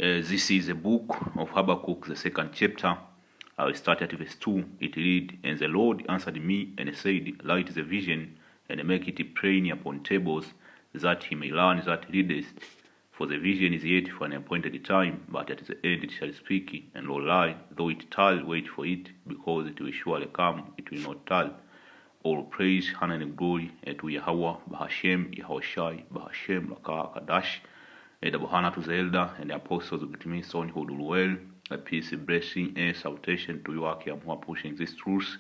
This is a book of Habakkuk, the second chapter. I will start at verse 2. It reads, And the Lord answered me and said, Write the vision and make it plain upon tables, that he may learn that readest. For the vision is yet for an appointed time, but at the end it shall speak, and will lie. Though it tarry, wait for it, because it will surely come, it will not tarry. All praise, honor, and glory to Yahweh, Bahashem, Yahushai, Bahashem, Laka, Kadash, and honor to the elder and the apostles of the Timison who do well. A peace, blessing, and salutation to Yuaki who are pushing this truth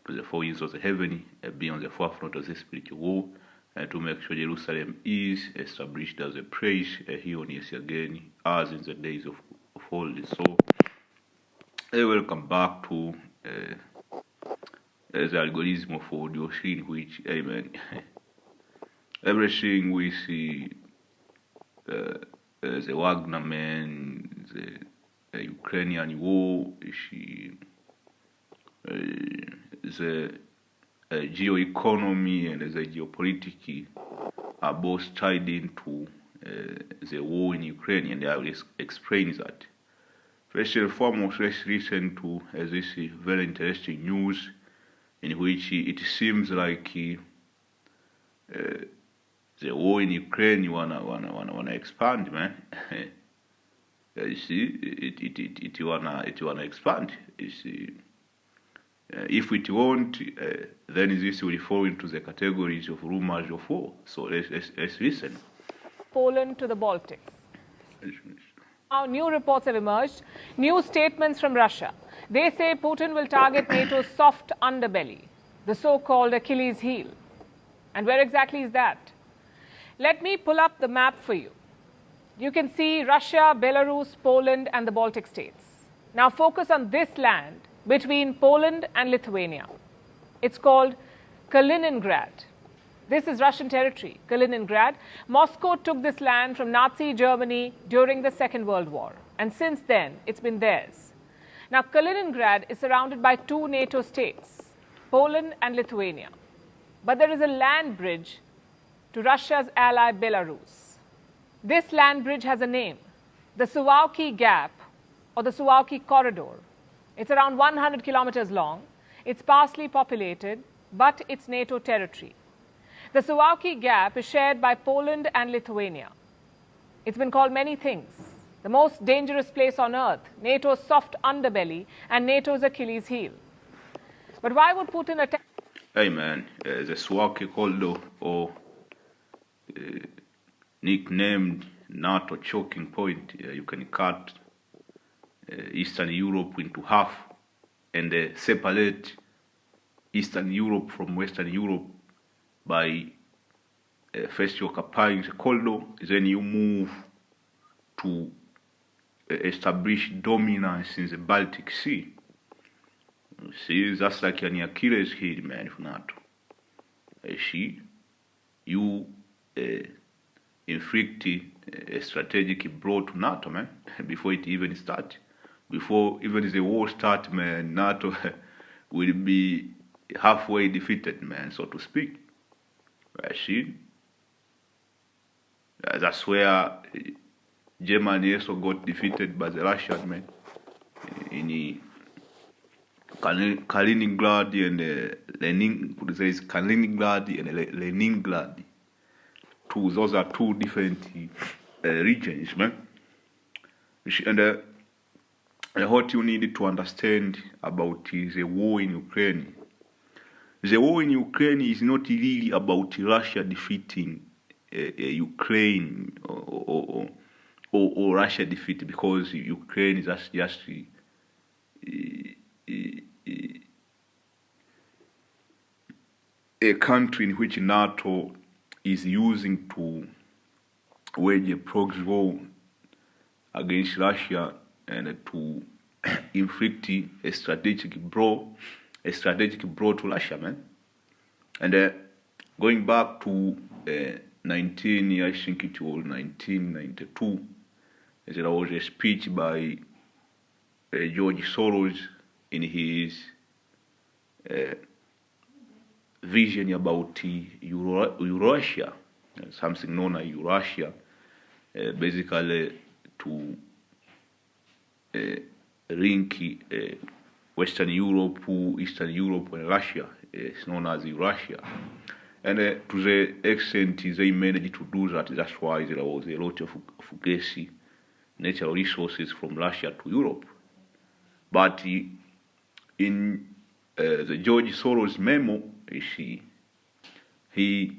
to the four winds of the heaven, be on the forefront of this spiritual war, and to make sure Jerusalem is established as a praise here on earth again, as in the days of old. So, welcome back to the algorithm of audio scene, which, amen, everything we see, the Wagner men, the Ukrainian war, the geoeconomy and the geopolitics are both tied into the war in Ukraine, and I will explain that. First and foremost, let's listen to this very interesting news in which it seems like the war in Ukraine wanna expand, man. You see, it wanna expand. You see, if it won't, then this will fall into the categories of rumors of war. So let's listen. Poland to the Baltics. Now, new reports have emerged, new statements from Russia. They say Putin will target NATO's soft underbelly, the so-called Achilles heel. And where exactly is that? Let me pull up the map for you. You can see Russia, Belarus, Poland, and the Baltic states. Now focus on this land between Poland and Lithuania. It's called Kaliningrad. This is Russian territory, Kaliningrad. Moscow took this land from Nazi Germany during the Second World War, and since then, it's been theirs. Now, Kaliningrad is surrounded by two NATO states, Poland and Lithuania. But there is a land bridge to Russia's ally, Belarus. This land bridge has a name, the SUWALKI Gap, or the SUWALKI Corridor. It's around 100 kilometers long. It's sparsely populated, but it's NATO territory. The SUWALKI Gap is shared by Poland and Lithuania. It's been called many things. The most dangerous place on earth, NATO's soft underbelly, and NATO's Achilles heel. But why would Putin attack? Hey man, the SUWALKI Corridor, or nicknamed NATO choking point, you can cut Eastern Europe into half and separate Eastern Europe from Western Europe by first you occupying the corridor, then you move to establish dominance in the Baltic Sea. You see, that's like an Achilles heel, man, for NATO. See, you inflict a strategic blow to NATO, man, before it even starts. Before even the war starts, man, NATO will be halfway defeated, man, so to speak. I see. That's where Germany also got defeated by the Russians, man, in Kaliningrad and Kaliningrad and Leningrad. Those are two different regions, man. And what you need to understand about the war in Ukraine. The war in Ukraine is not really about Russia defeating Ukraine or Russia defeating, because Ukraine is just a country in which NATO is using to wage a proxy war against Russia and to inflict a strategic blow to Russia, man. And going back to I think it was 1992, there was a speech by George Soros in his vision about Eurasia, something known as Eurasia, basically to link Western Europe, Eastern Europe, and Russia. It's known as Russia. And to the extent they managed to do that, that's why there was a lot of gas, natural resources from Russia to Europe. But in the George Soros memo, he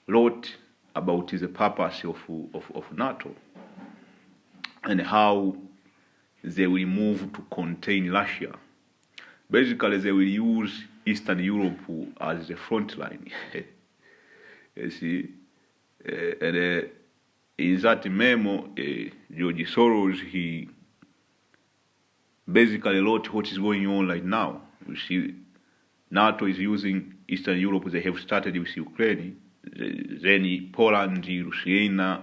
wrote about the purpose of NATO and how they will move to contain Russia. Basically, they will use Eastern Europe as the front line. You see, and in that memo, George Soros, he basically wrote what is going on right now. You see, NATO is using Eastern Europe. They have started with Ukraine, then Poland, Lithuania,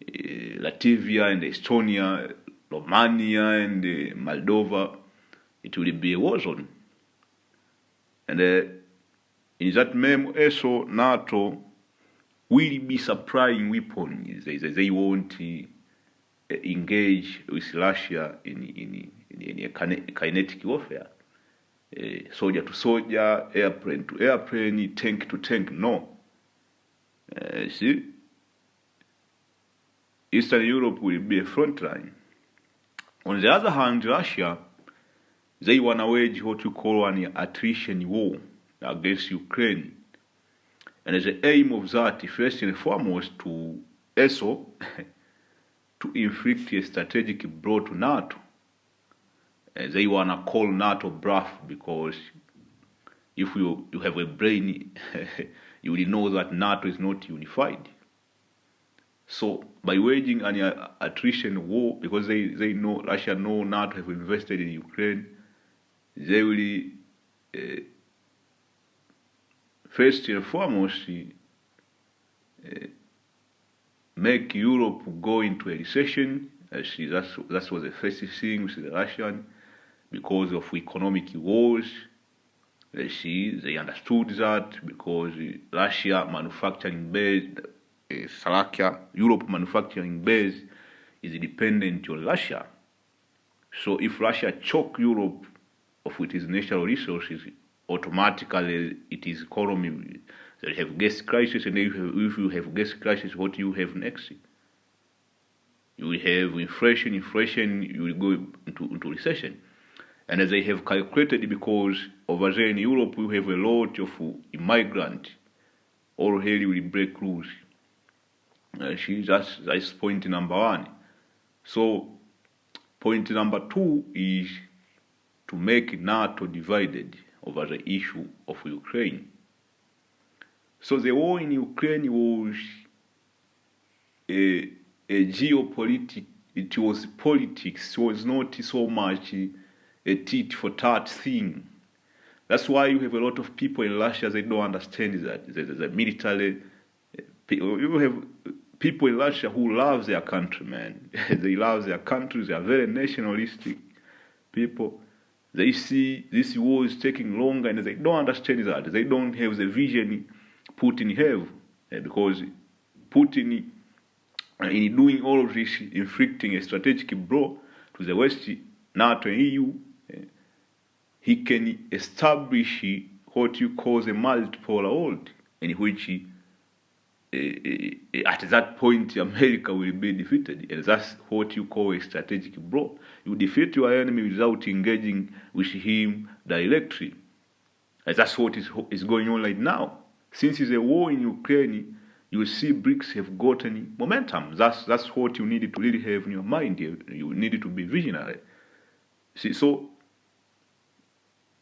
Latvia, and Estonia, Romania, and Moldova. It will be a war zone. And in that memo, also NATO will be supplying weapons. They want to engage with Russia in a kinetic warfare. Soldier to soldier, airplane to airplane, tank to tank. No. See? Eastern Europe will be a front line. On the other hand, Russia, they want to wage what you call an attrition war against Ukraine. And the aim of that, first and foremost, to also to inflict a strategic blow to NATO. And they want to call NATO bluff, because if you have a brain, you will know that NATO is not unified. So by waging an attrition war, because they know, Russia know NATO have invested in Ukraine, they will first and foremost make Europe go into a recession. That was the first thing with the Russian, because of economic wars. They understood that, because Russia manufacturing base, Slovakia, Europe manufacturing base is dependent on Russia. So if Russia choke Europe of its natural resources, automatically it is economy. They have gas crisis, and if you have gas crisis, what do you have next? You will have inflation, you will go into recession. And as they have calculated, because over there in Europe we have a lot of immigrants, all hell will break loose. That's point number one. So point number two is to make NATO divided over the issue of Ukraine. So the war in Ukraine was a geopolitics. It was politics. It was not so much a tit for tat thing. That's why you have a lot of people in Russia, they don't understand that. The military, you have people in Russia who love their country, man. They love their country. They are very nationalistic people. They see this war is taking longer, and they don't understand that. They don't have the vision Putin have, because Putin, in doing all of this, inflicting a strategic blow to the West, NATO and EU, he can establish what you call the multipolar world, in which at that point America will be defeated, and that's what you call a strategic blow. You defeat your enemy without engaging with him directly, and that's what is going on right now. Since it's a war in Ukraine, you see BRICS have gotten momentum. That's what you need to really have in your mind. You need to be visionary. See, so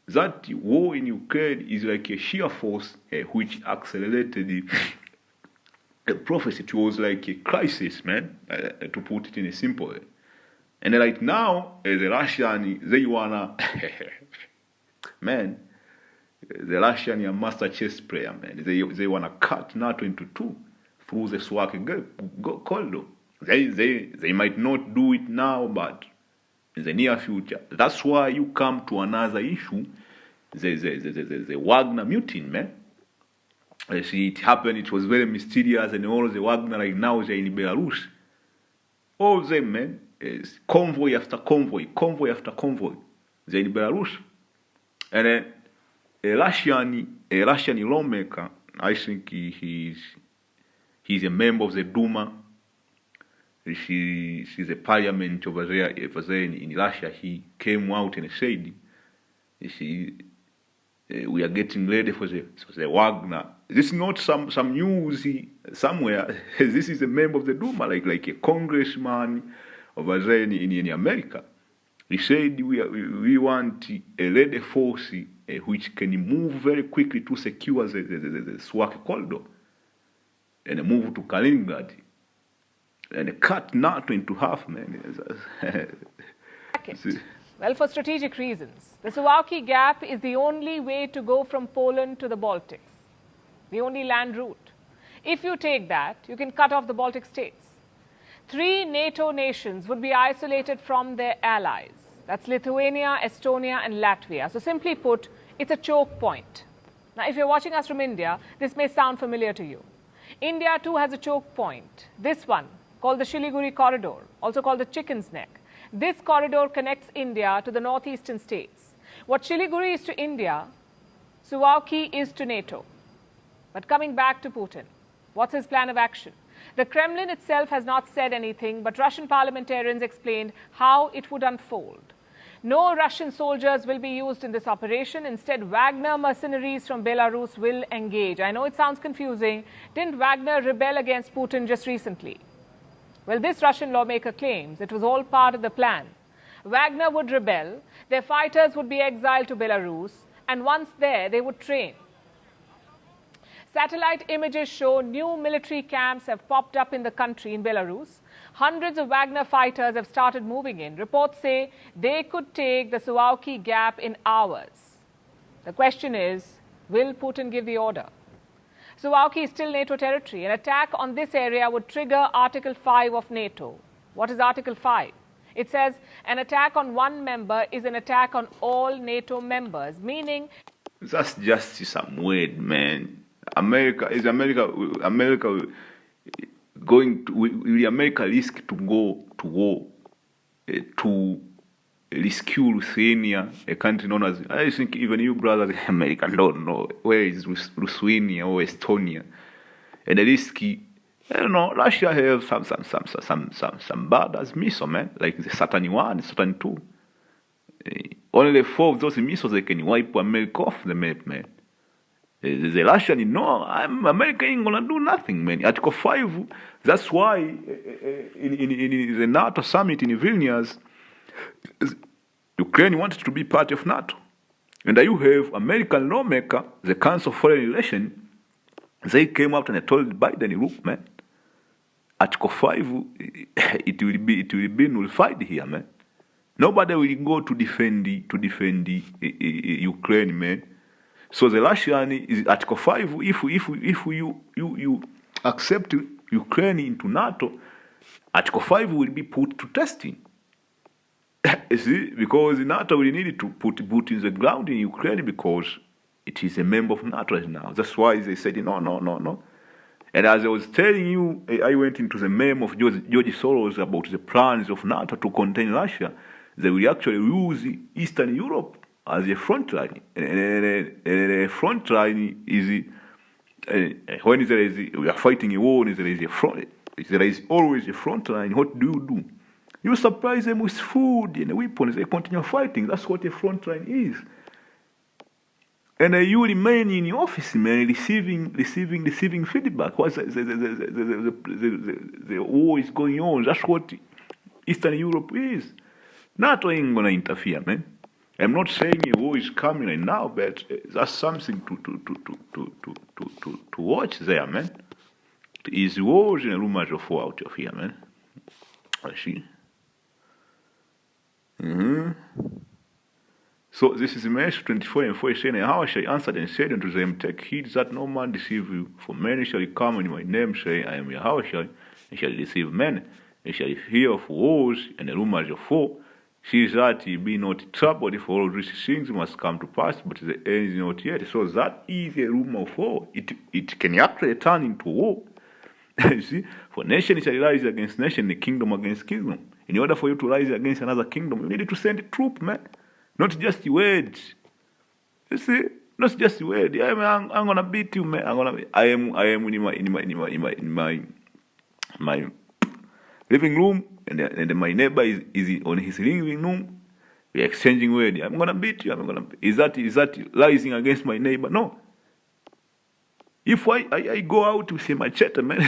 that war in Ukraine is like a sheer force which accelerated the prophecy. It was like a crisis, man, to put it in a simple way. And right now, the Russian, they wanna, man, the Russian are master chess player, man. They wanna cut NATO into two through the SUWALKI corridor. They might not do it now, but in the near future. That's why you come to another issue, the Wagner mutiny, man. See, it happened, it was very mysterious, and all the Wagner right now, they're in Belarus. All of them, man, is convoy after convoy, convoy after convoy. They're in Belarus. And then a Russian lawmaker, I think he's a member of the Duma. She's a parliament over there in Russia. He came out and said, we are getting ready for the Wagner. This is not some news somewhere. This is a member of the Duma, like a congressman over there in America. He said we want a ready force which can move very quickly to secure the SUWALKI corridor and move to Kaliningrad and cut NATO into half, man. Well, for strategic reasons. The SUWALKI gap is the only way to go from Poland to the Baltics, the only land route. If you take that, you can cut off the Baltic states. 3 NATO nations would be isolated from their allies. That's Lithuania, Estonia, and Latvia. So simply put, it's a choke point. Now, if you're watching us from India, this may sound familiar to you. India too has a choke point. This one, called the Siliguri corridor, also called the Chicken's Neck. This corridor connects India to the northeastern states. What Siliguri is to India, SUWALKI is to NATO. But coming back to Putin, what's his plan of action? The Kremlin itself has not said anything, but Russian parliamentarians explained how it would unfold. No Russian soldiers will be used in this operation. Instead, Wagner mercenaries from Belarus will engage. I know it sounds confusing. Didn't Wagner rebel against Putin just recently? Well, this Russian lawmaker claims it was all part of the plan. Wagner would rebel, their fighters would be exiled to Belarus, and once there, they would train. Satellite images show new military camps have popped up in the country in Belarus. Hundreds of Wagner fighters have started moving in. Reports say they could take the SUWALKI gap in hours. The question is, will Putin give the order? SUWALKI is still NATO territory. An attack on this area would trigger Article 5 of NATO. What is Article 5? It says an attack on one member is an attack on all NATO members, meaning... That's just some word, man. America going to, will America risk to go to war to rescue Lithuania, a country known as, I think even you brothers American don't know where is Lithuania or Estonia, and the risky, I don't know, Russia have some bad as missile, man, like the Saturn 1, Saturn 2. Only 4 of those missiles they can wipe America off the map, man. The Russian, no, America ain't gonna do nothing, man. Article 5, that's why in the NATO summit in Vilnius, Ukraine wanted to be part of NATO. And you have American lawmaker, the Council of Foreign Relations, they came out and they told Biden, look, man, Article 5, it will be nullified here, man. Nobody will go to defend Ukraine, man. So the Russian is Article 5. If you accept Ukraine into NATO, Article 5 will be put to testing. See, because NATO will need to put boot in the ground in Ukraine because it is a member of NATO right now. That's why they said no. And as I was telling you, I went into the meme of George Soros about the plans of NATO to contain Russia. They will actually use Eastern Europe as a front line. And a front line is when we are fighting a war, there is always a front line. What do? You supply them with food and weapons. They continue fighting. That's what a front line is. And you remain in your office, man, receiving feedback. What the war is going on. That's what Eastern Europe is. NATO ain't gonna interfere, man. I'm not saying a war is coming right now, but that's something to watch there, man. Is wars and rumors of war out of here, man. I see. So this is Matthew 24 and 4 saying, how shall I answer and said unto them, take heed that no man deceive you, for many shall come in my name, say, I am Yahushua, and shall deceive many, and shall hear of wars and rumors of war. See that ye be not troubled, for all these things must come to pass, but the end is not yet. So that is a rumor of war. It can actually turn into war. You see, for nation shall rise against nation, the kingdom against kingdom. In order for you to rise against another kingdom, you need to send troop, man. Not just the words. You see, not just the word. Yeah, man, I'm gonna beat you, man. I am in my living room, and my neighbor is on his living room. We're exchanging words. I'm gonna beat you. Is that rising against my neighbor? No. If I go out with a machete, man,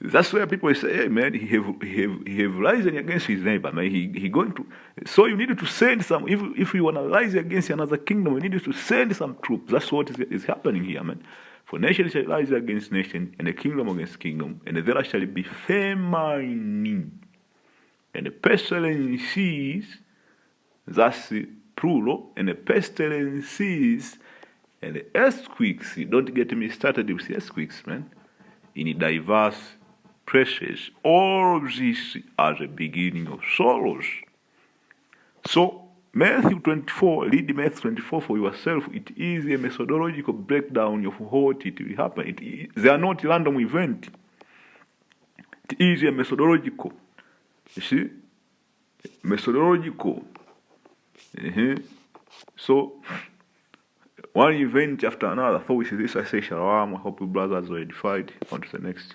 that's where people say, hey, man, he have risen against his neighbor, man. He going to. So you need to send some. If you want to rise against another kingdom, you need to send some troops. That's what is happening here, man. For nation shall rise against nation, and the kingdom against kingdom, and there shall be famine, and the pestilences. That's plural, and the pestilences. And the earthquakes, don't get me started with earthquakes, man. In diverse places, all this are the beginning of sorrows. So, Matthew 24, read Matthew 24 for yourself. It is a methodological breakdown of what it will happen. They are not random events. It is a methodological. You see? Methodological. So, one event after another. For which this I say shalom. I hope you brothers are edified. On to the next.